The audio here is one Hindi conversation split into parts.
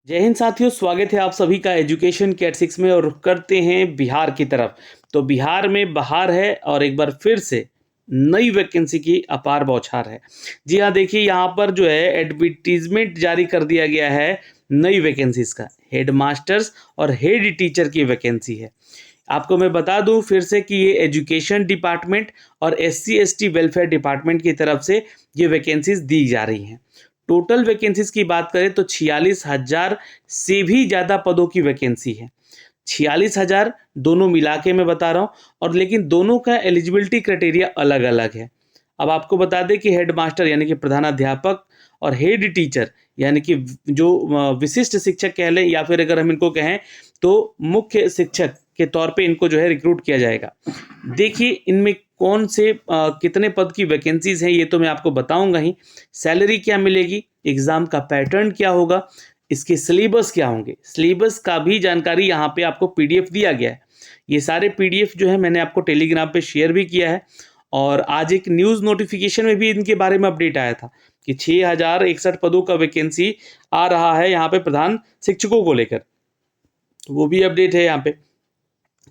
जय हिंद साथियों, स्वागत है आप सभी का एजुकेशन कैट 6 में। और रुख करते हैं बिहार की तरफ। तो बिहार में बहार है और एक बार फिर से नई वैकेंसी की अपार बौछार है। जी हाँ, देखिए यहाँ पर जो है एडवर्टीजमेंट जारी कर दिया गया है नई वैकेंसीज का। हेड मास्टर्स और हेड टीचर की वैकेंसी है। आपको मैं बता दूं फिर से कि ये एजुकेशन डिपार्टमेंट और SC ST वेलफेयर डिपार्टमेंट की तरफ से ये वैकेंसीज दी जा रही हैं। टोटल वैकेंसीज की बात करें तो 46,000 से भी ज़्यादा पदों की वैकेंसी है। 46,000 दोनों मिला के मैं बता रहा हूँ, और लेकिन दोनों का एलिजिबिलिटी क्राइटेरिया अलग अलग है। अब आपको बता दें कि हेड मास्टर यानी कि प्रधानाध्यापक और हेड टीचर यानी कि जो विशिष्ट शिक्षक कह लें, या फिर अगर हम इनको कहें तो मुख्य शिक्षक के तौर पे इनको जो है रिक्रूट किया जाएगा। देखिए इनमें कौन से कितने पद की वैकेंसीज हैं ये तो मैं आपको बताऊंगा ही। सैलरी क्या मिलेगी, एग्ज़ाम का पैटर्न क्या होगा, इसके सिलेबस क्या होंगे, सिलेबस का भी जानकारी यहाँ पे आपको PDF दिया गया है। ये सारे PDF जो है मैंने आपको टेलीग्राम पे शेयर भी किया है। और आज एक न्यूज़ नोटिफिकेशन में भी इनके बारे में अपडेट आया था कि 6,061 पदों का वैकेंसी आ रहा है यहाँ पे प्रधान शिक्षकों को लेकर। वो भी अपडेट है यहाँ पे।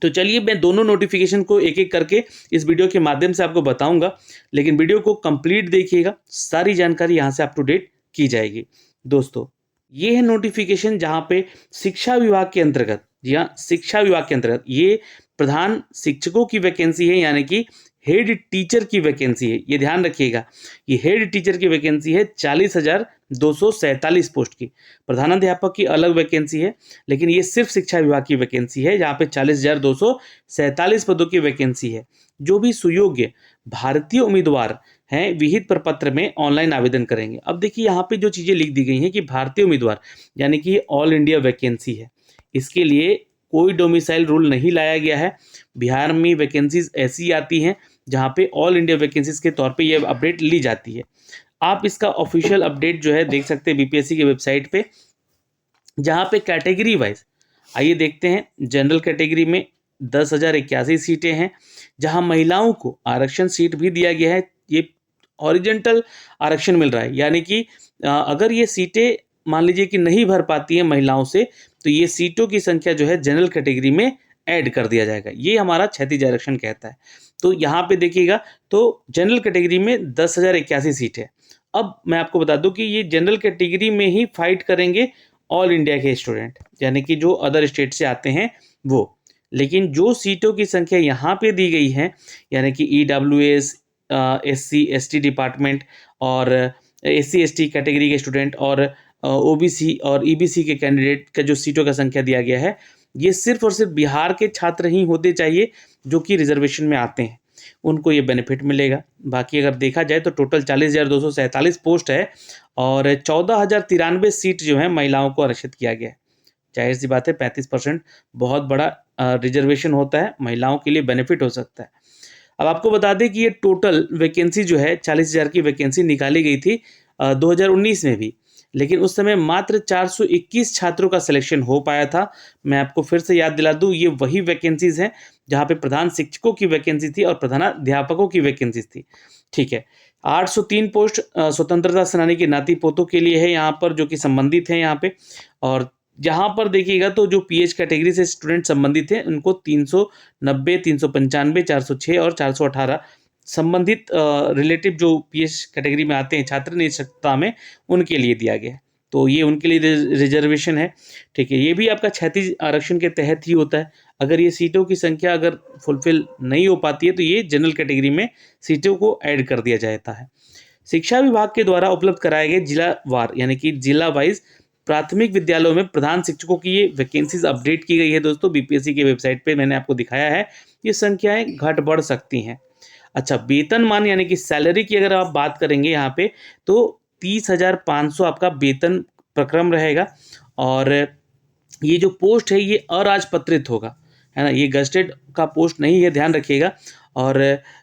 तो चलिए मैं दोनों नोटिफिकेशन को एक एक करके इस वीडियो के माध्यम से आपको बताऊंगा, लेकिन वीडियो को कंप्लीट देखिएगा, सारी जानकारी यहाँ से अप टू डेट की जाएगी। दोस्तों, ये है नोटिफिकेशन जहाँ पे शिक्षा विभाग के अंतर्गत, जी हाँ, शिक्षा विभाग के अंतर्गत ये प्रधान शिक्षकों की वैकेंसी है, यानी कि हेड टीचर की वैकेंसी है। ये ध्यान रखिएगा, ये हेड टीचर की वैकेंसी है 40,247 पोस्ट की। प्रधानाध्यापक की अलग वैकेंसी है, लेकिन ये सिर्फ शिक्षा विभाग की वैकेंसी है जहाँ पे 40,247 पदों की वैकेंसी है। जो भी सुयोग्य भारतीय उम्मीदवार हैं विहित प्रपत्र में ऑनलाइन आवेदन करेंगे। अब देखिए यहाँ पे जो चीज़ें लिख दी गई हैं कि भारतीय उम्मीदवार यानी कि ऑल इंडिया वैकेंसी है, इसके लिए कोई डोमिसाइल रूल नहीं लाया गया है। बिहार में वैकेंसीज ऐसी आती हैं जहाँ पे ऑल इंडिया वैकेंसीज के तौर पे ये अपडेट ली जाती है। आप इसका ऑफिशियल अपडेट जो है देख सकते हैं BPSC की वेबसाइट पे, जहाँ पे कैटेगरी वाइज आइए देखते हैं। जनरल कैटेगरी में 10,081 सीटें हैं, जहाँ महिलाओं को आरक्षण सीट भी दिया गया है। ये हॉरिजेंटल आरक्षण मिल रहा है, यानी कि अगर ये सीटें मान लीजिए कि नहीं भर पाती हैं महिलाओं से, तो ये सीटों की संख्या जो है जनरल कैटेगरी में ऐड कर दिया जाएगा। ये हमारा क्षैतिज आरक्षण कहता है। तो यहाँ पे देखिएगा तो जनरल कैटेगरी में 10,081 सीट है। अब मैं आपको बता दूं कि ये जनरल कैटेगरी में ही फाइट करेंगे ऑल इंडिया के स्टूडेंट, यानी कि जो अदर स्टेट से आते हैं वो। लेकिन जो सीटों की संख्या यहाँ पे दी गई है, यानी कि EWS, SC ST डिपार्टमेंट और SC ST कैटेगरी के स्टूडेंट और OBC और EBC के कैंडिडेट का जो सीटों का संख्या दिया गया है, ये सिर्फ और सिर्फ बिहार के छात्र ही होते चाहिए जो कि रिजर्वेशन में आते हैं, उनको ये बेनिफिट मिलेगा। बाकी अगर देखा जाए तो टोटल 40,247 पोस्ट है और 14,093 सीट जो है महिलाओं को आरक्षित किया गया है। जाहिर सी बात है 35% बहुत बड़ा रिजर्वेशन होता है, महिलाओं के लिए बेनिफिट हो सकता है। अब आपको बता दें कि ये टोटल वैकेंसी जो है 40,000 की वैकेंसी निकाली गई थी 2019 में भी, लेकिन उस समय मात्र 421 छात्रों का सिलेक्शन हो पाया था। मैं आपको फिर से याद दिला दूं, ये वही वैकेंसीज हैं जहाँ पे प्रधान शिक्षकों की वैकेंसी थी और प्रधानाध्यापकों की वैकेंसीज थी। ठीक है, 803 पोस्ट स्वतंत्रता सेनानी के नाती पोतों के लिए है यहाँ पर, जो कि संबंधित हैं यहाँ पे। और जहाँ पर देखिएगा तो जो PH कैटेगरी से स्टूडेंट संबंधित हैं उनको 390, 395, 406 और 418 संबंधित रिलेटिव जो PH कैटेगरी में आते हैं छात्र निःशक्तता में, उनके लिए दिया गया है। तो ये उनके लिए रिजर्वेशन है। ठीक है, ये भी आपका क्षैतिज आरक्षण के तहत ही होता है। अगर ये सीटों की संख्या अगर फुलफिल नहीं हो पाती है तो ये जनरल कैटेगरी में सीटों को ऐड कर दिया जाता है। शिक्षा विभाग के द्वारा उपलब्ध कराए गए जिलावार यानी कि जिला वाइज प्राथमिक विद्यालयों में प्रधान शिक्षकों की ये वैकेंसीज अपडेट की गई है। दोस्तों, BPSC की वेबसाइट पे मैंने आपको दिखाया है, ये संख्याएं घट बढ़ सकती हैं। अच्छा, वेतनमान यानी कि सैलरी की अगर आप बात करेंगे यहाँ पे तो 30,500 आपका वेतन प्रक्रम रहेगा। और ये जो पोस्ट है ये अराजपत्रित होगा, है ना, ये गजटेड का पोस्ट नहीं है, ध्यान रखिएगा। और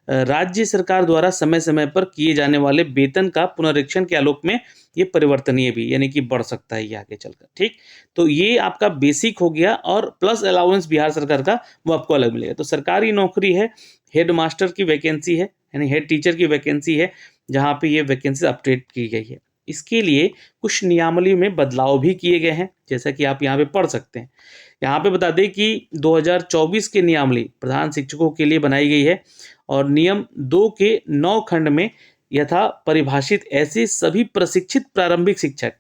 राज्य सरकार द्वारा समय समय पर किए जाने वाले वेतन का पुनरीक्षण के आलोक में ये परिवर्तनीय भी, यानी कि बढ़ सकता है ये आगे चलकर। ठीक, तो ये आपका बेसिक हो गया, और प्लस अलाउंस बिहार सरकार का वो आपको अलग मिलेगा। तो सरकारी नौकरी है, हेड मास्टर की वैकेंसी है, यानी हेड टीचर की वैकेंसी है, जहाँ पे ये वैकेंसी अपडेट की गई है। इसके लिए कुछ नियमावली में बदलाव भी किए गए हैं, जैसा कि आप यहाँ पे पढ़ सकते हैं। यहाँ पे बता दें कि 2024 के नियमावली प्रधान शिक्षकों के लिए बनाई गई है और नियम 2 के 9 खंड में यथा परिभाषित ऐसे सभी प्रशिक्षित प्रारंभिक शिक्षक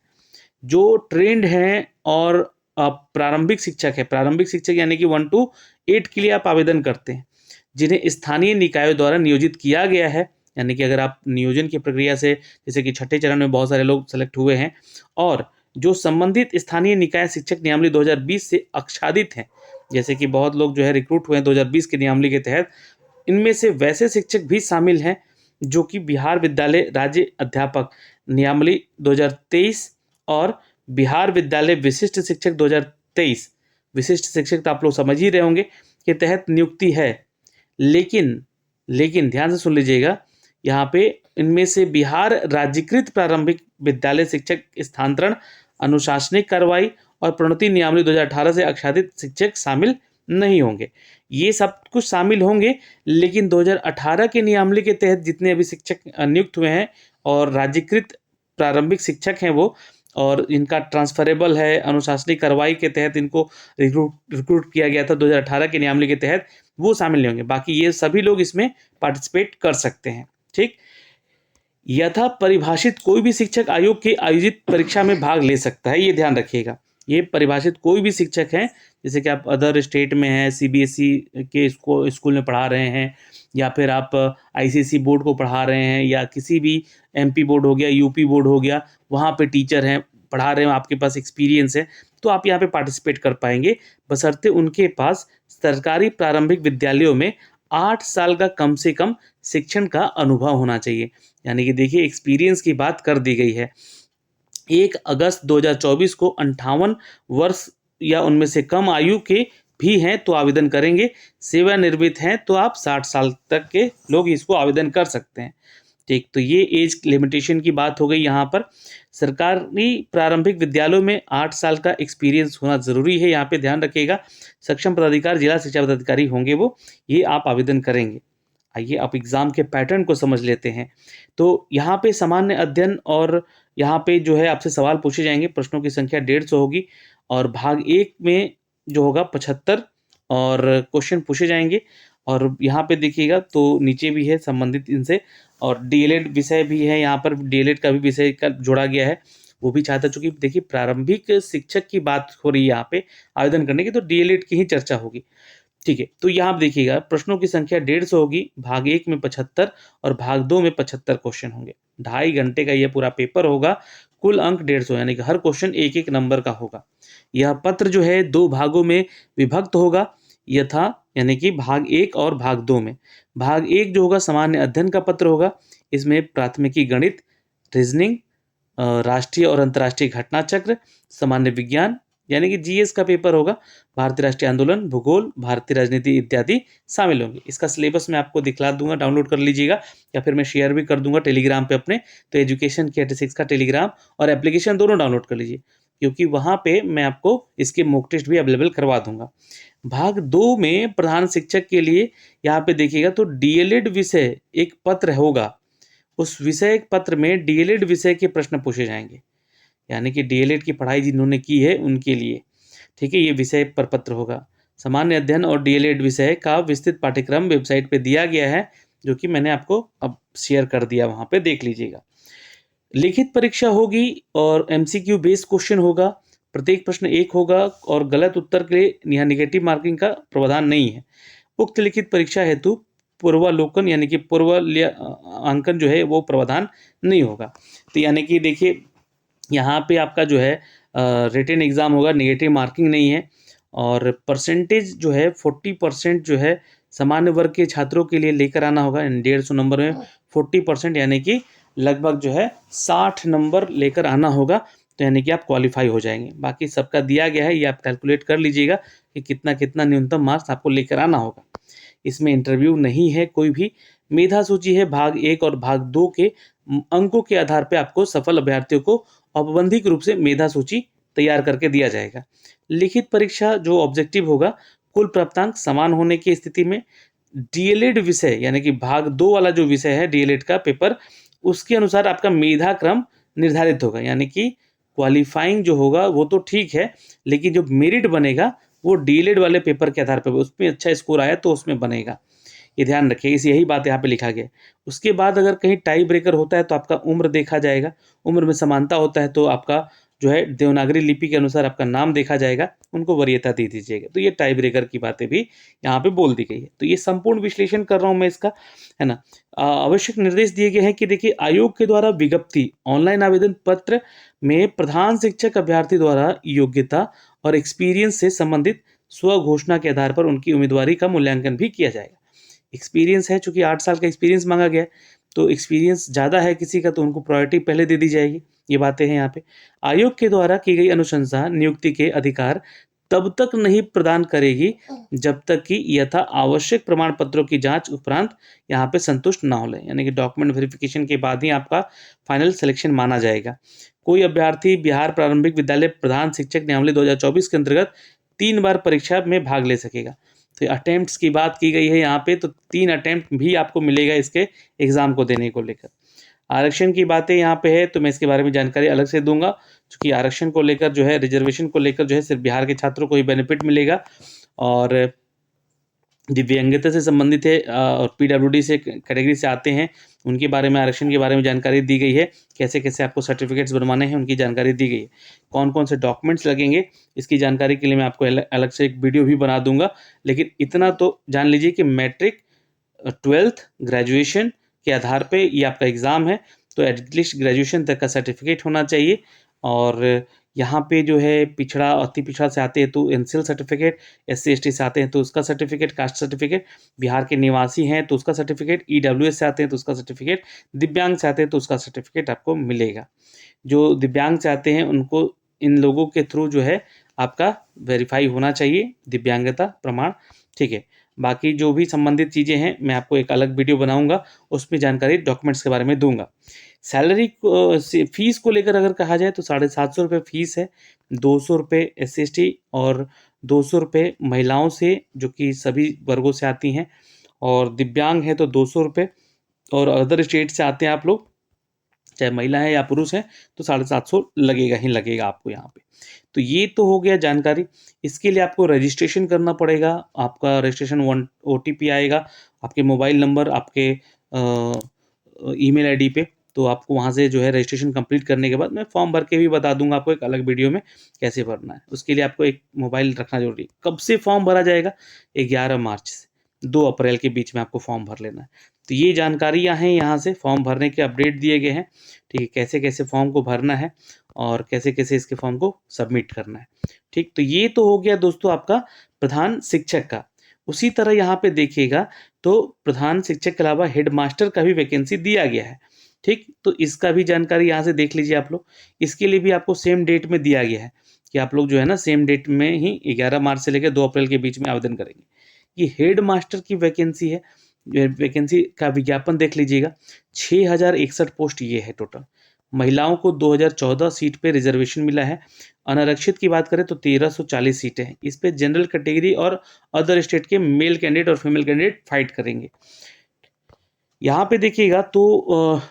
जो ट्रेंड हैं और प्रारंभिक शिक्षक है, प्रारंभिक शिक्षक यानी कि 1 to 8 के लिए आप आवेदन करते हैं, जिन्हें स्थानीय निकायों द्वारा नियोजित किया गया है। यानी कि अगर आप नियोजन की प्रक्रिया से, जैसे कि छठे चरण में बहुत सारे लोग सेलेक्ट हुए हैं और जो संबंधित स्थानीय निकाय शिक्षक नियमावली 2020 से आच्छादित हैं, जैसे कि बहुत लोग जो है रिक्रूट हुए हैं 2020 के नियमावली के तहत, इनमें से वैसे शिक्षक भी शामिल हैं जो कि बिहार विद्यालय राज्य अध्यापक नियमावली 2023 और बिहार विद्यालय विशिष्ट शिक्षक 2023, विशिष्ट शिक्षक तो आप लोग समझ ही रहे होंगे, के तहत नियुक्ति है। लेकिन ध्यान से सुन लीजिएगा, यहाँ पे इनमें से बिहार राज्यकृत प्रारंभिक विद्यालय शिक्षक स्थानांतरण, अनुशासनिक कार्रवाई और प्रोन्नति नियमावली 2018 से आच्छादित शिक्षक शामिल नहीं होंगे। ये सब कुछ शामिल होंगे, लेकिन 2018 के नियमावली के तहत जितने अभी शिक्षक नियुक्त हुए हैं और राज्यकृत प्रारंभिक शिक्षक हैं वो, और इनका ट्रांसफरेबल है, अनुशासनिक कार्रवाई के तहत इनको रिक्रूट किया गया था 2018 के नियमावली के तहत, वो शामिल नहीं होंगे। बाकी ये सभी लोग इसमें पार्टिसिपेट कर सकते हैं। ठीक, यथा परिभाषित कोई भी शिक्षक आयोग की आयोजित परीक्षा में भाग ले सकता है, ये ध्यान रखिएगा। ये परिभाषित कोई भी शिक्षक हैं, जैसे कि आप अदर स्टेट में हैं, सीबीएसई के स्कूल में पढ़ा रहे हैं, या फिर आप आईसीएसई बोर्ड को पढ़ा रहे हैं, या किसी भी एमपी बोर्ड हो गया, यूपी बोर्ड हो गया, वहाँ पे टीचर हैं, पढ़ा रहे हैं, आपके पास एक्सपीरियंस है, तो आप यहाँ पे पार्टिसिपेट कर पाएंगे, बशर्ते उनके पास सरकारी प्रारंभिक विद्यालयों में 8 साल का कम से कम शिक्षण का अनुभव होना चाहिए। यानी कि देखिए, एक्सपीरियंस की बात कर दी गई है। 1 अगस्त 2024 को 58 वर्ष या उनमें से कम आयु के भी हैं तो आवेदन करेंगे। सेवानिवृत्त हैं तो आप 60 साल तक के लोग इसको आवेदन कर सकते हैं। ठीक, तो ये एज लिमिटेशन की बात हो गई। यहाँ पर सरकारी प्रारंभिक विद्यालयों में 8 साल का एक्सपीरियंस होना ज़रूरी है, यहाँ पे ध्यान रखिएगा। सक्षम पदाधिकारी जिला शिक्षा पदाधिकारी होंगे वो, ये आप आवेदन करेंगे। आइए आप एग्ज़ाम के पैटर्न को समझ लेते हैं। तो यहाँ पे सामान्य अध्ययन और यहाँ पे जो है आपसे सवाल पूछे जाएंगे, प्रश्नों की संख्या 150 होगी और भाग 1 में जो होगा 75 और क्वेश्चन पूछे जाएंगे। और यहाँ पे देखिएगा तो नीचे भी है संबंधित इनसे, और डीएलएड विषय भी है, यहाँ पर डीएलएड का भी विषय का जोड़ा गया है, वो भी चाहता। चूँकि देखिए प्रारंभिक शिक्षक की बात हो रही है यहाँ पे आवेदन करने की, तो डीएलएड की ही चर्चा होगी। ठीक है, तो यहाँ आप देखिएगा प्रश्नों की संख्या 150 होगी, भाग 1 में 75 और भाग 2 में 75 क्वेश्चन होंगे। 2.5 घंटे का ये पूरा पेपर होगा। कुल अंक 150, यानी कि हर क्वेश्चन 1-1 नंबर का होगा। यह पत्र जो है 2 भागों में विभक्त होगा, यथा यानी कि भाग 1 और भाग 2 में। भाग 1 जो होगा सामान्य अध्ययन का पत्र होगा, इसमें प्राथमिकी गणित, रीजनिंग, राष्ट्रीय और अंतर्राष्ट्रीय घटना चक्र, सामान्य विज्ञान यानी कि जीएस का पेपर होगा, भारतीय राष्ट्रीय आंदोलन, भूगोल, भारतीय राजनीति इत्यादि शामिल होंगे। इसका सिलेबस मैं आपको दिखला दूंगा, डाउनलोड कर लीजिएगा, या फिर मैं शेयर भी कर दूंगा टेलीग्राम पे अपने। तो एजुकेशन के 86 का टेलीग्राम और एप्लीकेशन दोनों डाउनलोड कर लीजिए, क्योंकि वहाँ पे मैं आपको इसके मॉक टेस्ट भी अवेलेबल करवा दूंगा। भाग 2 में प्रधान शिक्षक के लिए यहाँ पे देखिएगा तो डीएलएड विषय एक पत्र होगा, उस विषय पत्र में डीएलएड विषय के प्रश्न पूछे जाएंगे, यानी कि डीएलएड की पढ़ाई जिन्होंने की है उनके लिए। ठीक है, ये विषय पर पत्र होगा। सामान्य अध्ययन और डीएलएड विषय का विस्तृत पाठ्यक्रम वेबसाइट पे दिया गया है, जो कि मैंने आपको अब शेयर कर दिया, वहाँ पे देख लीजिएगा। लिखित परीक्षा होगी और एमसीक्यू बेस्ड क्वेश्चन होगा। प्रत्येक प्रश्न 1 होगा और गलत उत्तर के लिए यहाँ निगेटिव मार्किंग का प्रावधान नहीं है। उक्त लिखित परीक्षा हेतु पूर्वालोकन यानी कि अंकन जो है वो प्रावधान नहीं होगा। तो यानी कि देखिए यहाँ पे आपका जो है रिटन एग्ज़ाम होगा, नेगेटिव मार्किंग नहीं है, और परसेंटेज जो है 40% जो है सामान्य वर्ग के छात्रों के लिए लेकर आना होगा। 150 नंबर में 40% यानी कि लगभग जो है 60 नंबर लेकर आना होगा, तो यानी कि आप क्वालिफाई हो जाएंगे। बाकी सबका दिया गया है, ये आप कैलकुलेट कर लीजिएगा कि कितना कितना न्यूनतम मार्क्स आपको लेकर आना होगा। इसमें इंटरव्यू नहीं है कोई भी। मेधा सूची है भाग 1 और भाग 2 के अंकों के आधार पर आपको सफल अभ्यर्थियों को औपबंधिक रूप से मेधा सूची तैयार करके दिया जाएगा। लिखित परीक्षा जो ऑब्जेक्टिव होगा, कुल प्राप्तांक समान होने की स्थिति में डीएलएड विषय यानी कि भाग 2 वाला जो विषय है डीएलएड का पेपर, उसके अनुसार आपका मेधा क्रम निर्धारित होगा, यानी कि क्वालिफाइंग जो होगा वो तो ठीक है, लेकिन जो मेरिट बनेगा वो डीएलएड वाले पेपर के आधार पर, उसमें अच्छा स्कोर आया तो उसमें बनेगा। ये ध्यान रखिए, इस यही बात यहाँ पे लिखा गया है। उसके बाद अगर कहीं टाई ब्रेकर होता है तो आपका उम्र देखा जाएगा, उम्र में समानता होता है तो आपका जो है देवनागरी लिपि के अनुसार आपका नाम देखा जाएगा, उनको वरीयता दे दीजिएगा। तो ये टाई ब्रेकर की बातें भी यहाँ पे बोल दी गई है। तो ये संपूर्ण विश्लेषण कर रहा हूँ मैं इसका, है ना। आवश्यक निर्देश दिए गए हैं कि देखिए, आयोग के द्वारा विज्ञप्ति ऑनलाइन आवेदन पत्र में प्रधान शिक्षक अभ्यर्थी द्वारा योग्यता और एक्सपीरियंस से संबंधित स्व घोषणा के आधार पर उनकी उम्मीदवारी का मूल्यांकन भी किया जाएगा। एक्सपीरियंस है, चूंकि 8 साल का एक्सपीरियंस मांगा गया है, तो एक्सपीरियंस ज़्यादा है किसी का तो उनको प्रायोरिटी पहले दे दी जाएगी। ये बातें हैं यहाँ पे। आयोग के द्वारा की गई अनुशंसा नियुक्ति के अधिकार तब तक नहीं प्रदान करेगी जब तक कि यथा आवश्यक प्रमाण पत्रों की जांच उपरांत यहाँ पे संतुष्ट ना हो ले, यानी कि डॉक्यूमेंट वेरिफिकेशन के बाद ही आपका फाइनल सिलेक्शन माना जाएगा। कोई अभ्यर्थी बिहार प्रारंभिक विद्यालय प्रधान शिक्षक नियमावली 2024 के अंतर्गत 3 बार परीक्षा में भाग ले सकेगा। तो अटेम्प्ट्स की बात की गई है यहाँ पे, तो 3 अटेम्प्ट भी आपको मिलेगा इसके एग्जाम को देने को लेकर। आरक्षण की बातें यहाँ पे है, तो मैं इसके बारे में जानकारी अलग से दूंगा, क्योंकि आरक्षण को लेकर जो है, रिजर्वेशन को लेकर जो है, सिर्फ बिहार के छात्रों को ही बेनिफिट मिलेगा, और दिव्यांगता से संबंधित है और पीडब्ल्यूडी से कैटेगरी से आते हैं, उनके बारे में आरक्षण के बारे में जानकारी दी गई है। कैसे कैसे आपको सर्टिफिकेट्स बनवाने हैं उनकी जानकारी दी गई है। कौन कौन से डॉक्यूमेंट्स लगेंगे इसकी जानकारी के लिए मैं आपको अलग से एक वीडियो भी बना दूंगा, लेकिन इतना तो जान लीजिए कि मैट्रिक, 12th, ग्रेजुएशन के आधार पे ये आपका एग्ज़ाम है, तो एटलीस्ट ग्रेजुएशन तक का सर्टिफिकेट होना चाहिए। और यहाँ पे जो है पिछड़ा, अति पिछड़ा से आते हैं तो एनसीएल सर्टिफिकेट, एससी एसटी से आते हैं तो उसका सर्टिफिकेट, कास्ट सर्टिफिकेट, बिहार के निवासी हैं तो उसका सर्टिफिकेट, ईडब्ल्यूएस से आते हैं तो उसका सर्टिफिकेट, दिव्यांग से आते हैं तो उसका सर्टिफिकेट आपको मिलेगा। जो दिव्यांग से आते हैं उनको, इन लोगों के थ्रू जो है आपका वेरीफाई होना चाहिए दिव्यांगता प्रमाण, ठीक है। बाकी जो भी संबंधित चीज़ें हैं मैं आपको एक अलग वीडियो बनाऊंगा, उसमें जानकारी डॉक्यूमेंट्स के बारे में दूंगा। सैलरी को फीस को लेकर अगर कहा जाए तो 750 रुपये फीस है, 200 रुपये SC/ST और 200 रुपये महिलाओं से, जो कि सभी वर्गों से आती हैं, और दिव्यांग है तो 200 रुपये, और अदर स्टेट से आते हैं आप लोग, चाहे महिला है या पुरुष है, तो 750 लगेगा ही लगेगा आपको यहाँ पे। तो ये तो हो गया जानकारी। इसके लिए आपको रजिस्ट्रेशन करना पड़ेगा। आपका रजिस्ट्रेशन OTP आएगा आपके मोबाइल नंबर, आपके ईमेल आईडी पे, तो आपको वहाँ से जो है रजिस्ट्रेशन कंप्लीट करने के बाद मैं फॉर्म भर के भी बता दूंगा आपको एक अलग वीडियो में कैसे भरना है। उसके लिए आपको एक मोबाइल रखना जरूरी है। कब से फॉर्म भरा जाएगा? 11 मार्च से 2 अप्रैल के बीच में आपको फॉर्म भर लेना है। तो ये जानकारियाँ हैं, यहाँ से फॉर्म भरने के अपडेट दिए गए हैं, ठीक है, कैसे कैसे फॉर्म को भरना है और कैसे कैसे इसके फॉर्म को सबमिट करना है, ठीक। तो ये तो हो गया दोस्तों आपका प्रधान शिक्षक का। उसी तरह यहाँ पे देखिएगा तो प्रधान शिक्षक के अलावा हेड मास्टर का भी वैकेंसी दिया गया है, ठीक। तो इसका भी जानकारी यहाँ से देख लीजिए आप लोग। इसके लिए भी आपको सेम डेट में दिया गया है कि आप लोग जो है ना सेम डेट में ही 11 मार्च से लेकर 2 अप्रैल के बीच में आवेदन करेंगे। ये हेड मास्टर की वैकेंसी है। वैकेंसी का विज्ञापन देख लीजिएगा। 6061 पोस्ट ये है टोटल। महिलाओं को 2014 सीट पे रिजर्वेशन मिला है। अनारक्षित की बात करें तो 1340 सीटें हैं। इस पे जनरल कैटेगरी और अदर स्टेट के मेल कैंडिडेट और फीमेल कैंडिडेट फाइट करेंगे। यहाँ पे देखिएगा तो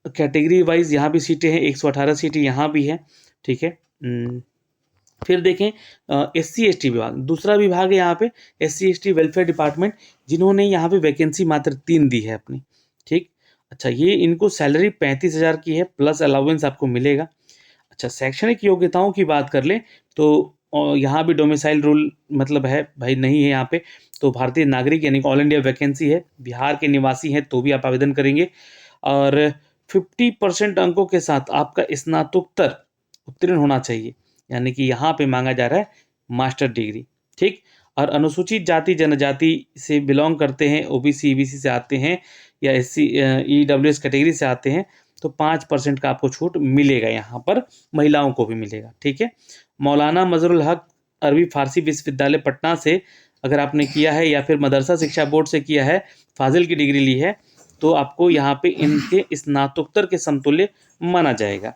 कैटेगरी वाइज यहाँ भी सीटें हैं, 118 सीटें यहाँ भी हैं, ठीक है। फिर देखें SC/ST विभाग, दूसरा विभाग है यहाँ पे SC/ST वेलफेयर डिपार्टमेंट, जिन्होंने यहाँ पे वैकेंसी मात्र 3 दी है अपनी, ठीक। अच्छा, ये इनको सैलरी 35,000 की है, प्लस अलाउंस आपको मिलेगा। अच्छा, शैक्षणिक योग्यताओं की बात कर लें तो यहाँ भी डोमिसाइल रूल मतलब है भाई नहीं है यहाँ पे, तो भारतीय नागरिक यानी ऑल इंडिया वैकेंसी है, बिहार के निवासी हैं तो भी आप आवेदन करेंगे, और 50% अंकों के साथ आपका स्नातकोत्तर उत्तीर्ण होना चाहिए, यानी कि यहाँ पे मांगा जा रहा है मास्टर डिग्री, ठीक। और अनुसूचित जाति जनजाति से बिलोंग करते हैं, OBC EBC से आते हैं या SC EWS कैटेगरी से आते हैं, तो 5% का आपको छूट मिलेगा, यहाँ पर महिलाओं को भी मिलेगा, ठीक है। मौलाना मजरुल हक अरबी फारसी विश्वविद्यालय पटना से अगर आपने किया है या फिर मदरसा शिक्षा बोर्ड से किया है, फाजिल की डिग्री ली है, तो आपको यहाँ पे इनके स्नातकोत्तर के समतुल्य माना जाएगा,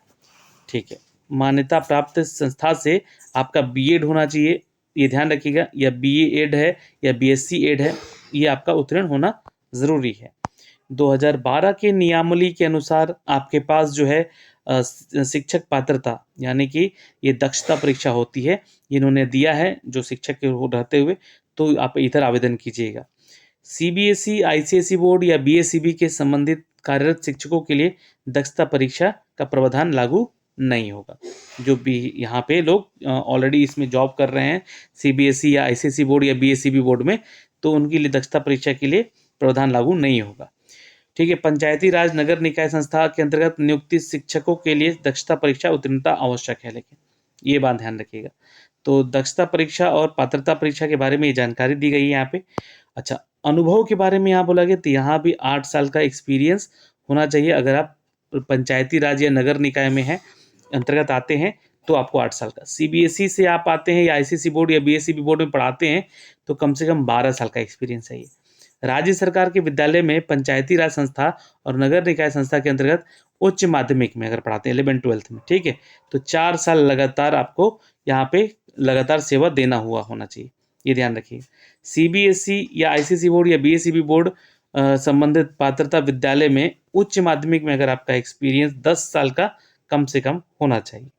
ठीक है। मान्यता प्राप्त संस्था से आपका BEd होना चाहिए, ये ध्यान रखिएगा, या BA-एड है या BSc-एड है, ये आपका उत्तीर्ण होना ज़रूरी है। 2012 के नियमावली के अनुसार आपके पास जो है शिक्षक पात्रता यानी कि ये दक्षता परीक्षा होती है, इन्होंने दिया है जो शिक्षक के हो रहते हुए, तो आप इधर आवेदन कीजिएगा। सीबीएसई, आईसीएसई बोर्ड या बीएसईबी के संबंधित कार्यरत शिक्षकों के लिए दक्षता परीक्षा का प्रावधान लागू नहीं होगा। जो भी यहाँ पे लोग ऑलरेडी इसमें जॉब कर रहे हैं सीबीएसई या आईसीएसई बोर्ड या बीएसईबी बोर्ड में, तो उनके लिए दक्षता परीक्षा के लिए प्रावधान लागू नहीं होगा। ठीक है। पंचायती राज नगर निकाय संस्था के अंतर्गत नियुक्ति शिक्षकों के लिए दक्षता परीक्षा उत्तीर्णता आवश्यक है, लेकिन ये बात ध्यान रखिएगा। तो दक्षता परीक्षा और पात्रता परीक्षा के बारे में ये जानकारी दी गई है यहाँ पे। अच्छा, अनुभव के बारे में यहाँ बोला गया, तो यहाँ भी 8 साल का एक्सपीरियंस होना चाहिए। अगर आप पंचायती राज या नगर निकाय में हैं, अंतर्गत आते हैं, तो आपको 8 साल का। सीबीएसई से आप आते हैं या आईसीएसई बोर्ड या बीएसईबी बोर्ड में पढ़ाते हैं, तो कम से कम 12 साल का एक्सपीरियंस है ये। राज्य सरकार के विद्यालय में पंचायती राज संस्था और नगर निकाय संस्था के अंतर्गत उच्च माध्यमिक में अगर पढ़ाते हैं 11-12 में, ठीक है, तो 4 साल लगातार आपको यहाँ पे लगातार सेवा देना हुआ होना चाहिए, ये ध्यान रखिए। सीबीएसई या आईसीएसई बोर्ड या बीएसईबी बोर्ड संबंधित पात्रता विद्यालय में उच्च माध्यमिक में अगर आपका एक्सपीरियंस 10 साल का कम से कम होना चाहिए।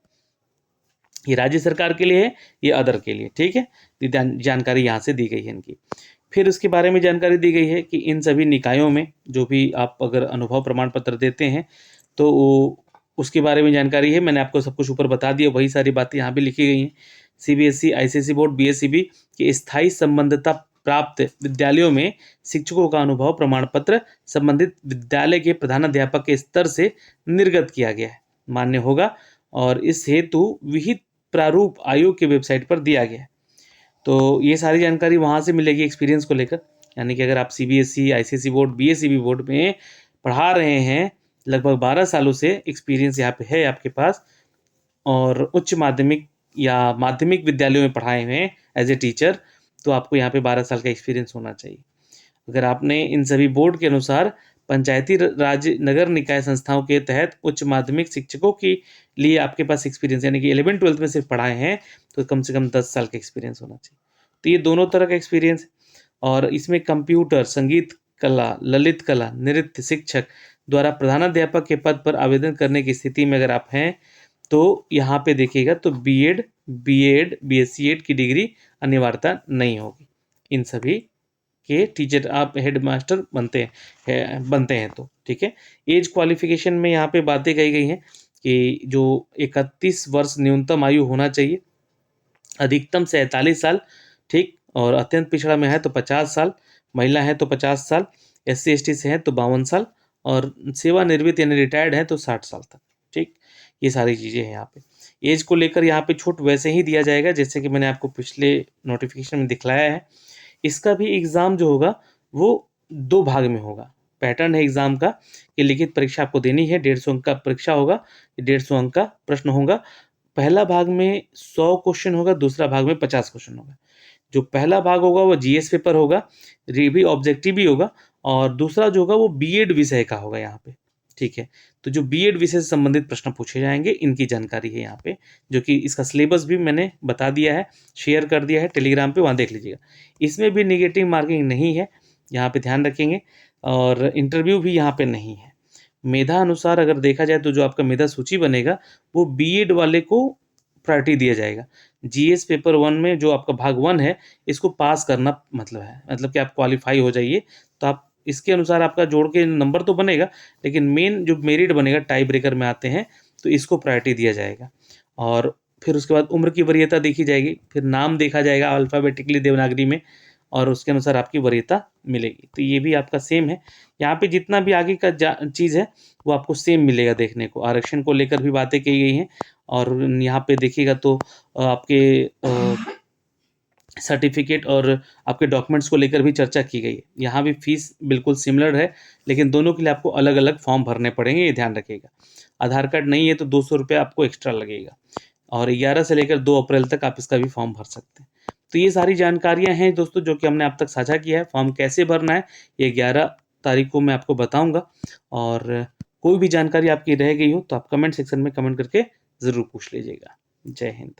ये राज्य सरकार के लिए है, ये अदर के लिए, ठीक है। जानकारी यहाँ से दी गई है इनकी। फिर उसके बारे में जानकारी दी गई है कि इन सभी निकायों में जो भी आप अगर अनुभव प्रमाण पत्र देते हैं, तो उसके बारे में जानकारी है। मैंने आपको सब कुछ ऊपर बता दिया, वही सारी बातें यहाँ भी लिखी गई हैं। सीबीएसई, आईसीएसई बोर्ड, बीएसईबी के स्थायी संबद्धता प्राप्त विद्यालयों में शिक्षकों का अनुभव प्रमाण पत्र संबंधित विद्यालय के प्रधानाध्यापक के स्तर से निर्गत किया गया है, मान्य होगा, और इस हेतु विहित प्रारूप आयोग की वेबसाइट पर दिया गया है। तो ये सारी जानकारी वहाँ से मिलेगी एक्सपीरियंस को लेकर। यानी कि अगर आप CBSE, ICSE board, BSEB board में पढ़ा रहे हैं, लगभग 12 सालों से एक्सपीरियंस यहाँ पे है आपके पास, और उच्च माध्यमिक या माध्यमिक विद्यालयों में पढ़ाए हुए हैं एज ए टीचर, तो आपको यहाँ पे 12 साल का एक्सपीरियंस होना चाहिए। अगर आपने इन सभी बोर्ड के अनुसार पंचायती राज नगर निकाय संस्थाओं के तहत उच्च माध्यमिक शिक्षकों के लिए आपके पास एक्सपीरियंस यानी कि 11-12 में सिर्फ पढ़ाए हैं, तो कम से कम 10 साल का एक्सपीरियंस होना चाहिए। तो ये दोनों तरह का एक्सपीरियंस है। और इसमें कंप्यूटर, संगीत कला, ललित कला, नृत्य शिक्षक द्वारा प्रधानाध्यापक के पद पर आवेदन करने की स्थिति में अगर आप हैं, तो यहाँ पे देखिएगा तो बीएड, बीएससी की डिग्री अनिवार्यता नहीं होगी। इन सभी के टीचर आप हेड मास्टर बनते हैं तो ठीक है। एज क्वालिफिकेशन में यहाँ पे बातें कही गई हैं कि जो 31 वर्ष न्यूनतम आयु होना चाहिए, अधिकतम 47 साल, ठीक, और अत्यंत पिछड़ा में है तो 50 साल, महिला है तो 50 साल, SC ST से है तो 52 साल, और सेवानिवृत्त यानी रिटायर्ड है तो 60 साल तक, ठीक। ये सारी चीज़ें हैं यहाँ पे। एज को लेकर यहाँ पे छूट वैसे ही दिया जाएगा जैसे कि मैंने आपको पिछले नोटिफिकेशन में दिखलाया है। इसका भी एग्ज़ाम जो होगा वो 2 भाग में होगा। पैटर्न है एग्ज़ाम का कि लिखित परीक्षा आपको देनी है, 150 अंक का परीक्षा होगा, 150 अंक का प्रश्न होगा। पहला भाग में 100 क्वेश्चन होगा, दूसरा भाग में 50 क्वेश्चन होगा। जो पहला भाग होगा वो जीएस पेपर होगा, भी ऑब्जेक्टिव भी होगा, और दूसरा जो होगा वो बीएड विषय का होगा यहाँ पे, ठीक है। तो जो बीएड विषय से संबंधित प्रश्न पूछे जाएंगे, इनकी जानकारी है यहाँ पे, जो कि इसका सिलेबस भी मैंने बता दिया है, शेयर कर दिया है टेलीग्राम पे, वहाँ देख लीजिएगा। इसमें भी नेगेटिव मार्किंग नहीं है, यहाँ पे ध्यान रखेंगे, और इंटरव्यू भी यहाँ पे नहीं है। मेधा अनुसार अगर देखा जाए तो जो आपका मेधा सूची बनेगा वो बीएड वाले को प्रायोरिटी दिया जाएगा। जीएस पेपर 1 में जो आपका भाग 1 है, इसको पास करना मतलब है, मतलब कि आप क्वालिफाई हो जाइए, तो आप इसके अनुसार आपका जोड़ के नंबर तो बनेगा, लेकिन मेन जो मेरिट बनेगा टाई ब्रेकर में आते हैं, तो इसको प्रायोरिटी दिया जाएगा। और फिर उसके बाद उम्र की वरीयता देखी जाएगी, फिर नाम देखा जाएगा अल्फ़ाबेटिकली देवनागरी में, और उसके अनुसार आपकी वरीयता मिलेगी। तो ये भी आपका सेम है। यहाँ पे जितना भी आगे का चीज़ है वो आपको सेम मिलेगा देखने को। आरक्षण को लेकर भी बातें की गई हैं, और यहाँ पे देखिएगा तो आपके सर्टिफिकेट और आपके डॉक्यूमेंट्स को लेकर भी चर्चा की गई है। यहाँ भी फीस बिल्कुल सिमिलर है, लेकिन दोनों के लिए आपको अलग अलग फॉर्म भरने पड़ेंगे, ये ध्यान रखिएगा। आधार कार्ड नहीं है तो 200 रुपये आपको एक्स्ट्रा लगेगा, और 11 से लेकर 2 अप्रैल तक आप इसका भी फॉर्म भर सकते हैं। तो ये सारी जानकारियाँ हैं दोस्तों जो कि हमने आप तक साझा किया है। फॉर्म कैसे भरना है ये 11 तारीख को मैं आपको बताऊँगा, और कोई भी जानकारी आपकी रह गई हो तो आप कमेंट सेक्शन में कमेंट करके ज़रूर पूछ लीजिएगा। जय हिंद।